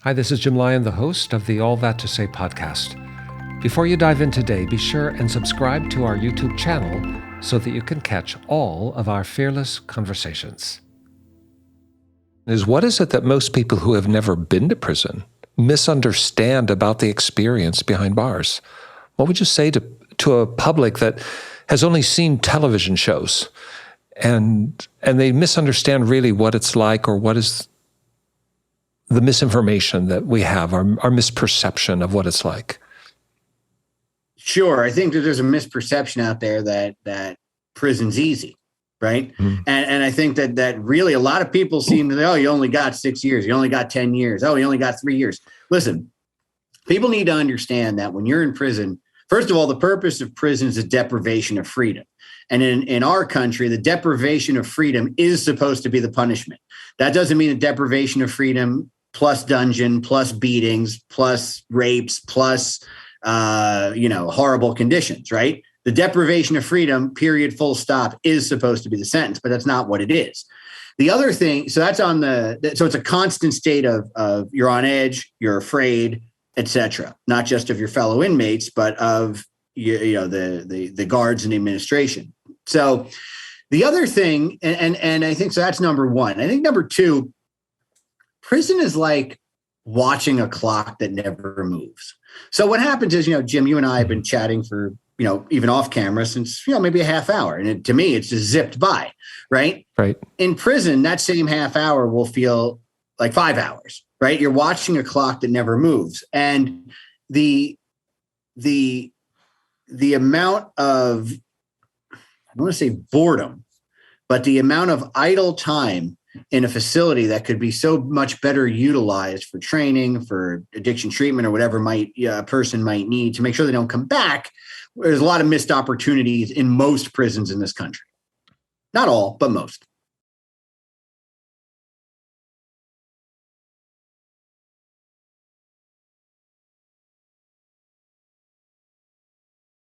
Hi, this is Jim Lyon, the host of the All That to Say podcast. Before you dive in today, be sure and subscribe to our YouTube channel so that you can catch all of our fearless conversations. What is it that most people who have never been to prison misunderstand about the experience behind bars? What would you say to a public that has only seen television shows and they misunderstand really what it's like, or what is the misinformation that we have, our misperception of what it's like? Sure. I think that there's a misperception out there that prison's easy, right? And I think that really a lot of people seem to say, oh, you only got 6 years. You only got 10 years. Oh, you only got 3 years. Listen, people need to understand that when you're in prison, first of all, the purpose of prison is a deprivation of freedom. And in our country, the deprivation of freedom is supposed to be the punishment. That doesn't mean a deprivation of freedom plus dungeon, plus beatings, plus rapes, plus, horrible conditions, right? The deprivation of freedom, period, full stop, is supposed to be the sentence, but that's not what it is. The other thing, so that's so it's a constant state of you're on edge, you're afraid, etc. Not just of your fellow inmates, but of the guards and the administration. So the other thing, and I think so that's number one. I think number two, prison is like watching a clock that never moves. So what happens is, Jim, you and I have been chatting for, even off camera since, maybe a half hour. And to me, it's just zipped by, right? Right. In prison, that same half hour will feel like 5 hours, right? You're watching a clock that never moves. And the amount of, I don't want to say boredom, but the amount of idle time in a facility that could be so much better utilized for training, for addiction treatment, or whatever a person might need to make sure they don't come back. There's a lot of missed opportunities in most prisons in this country. Not all, but most.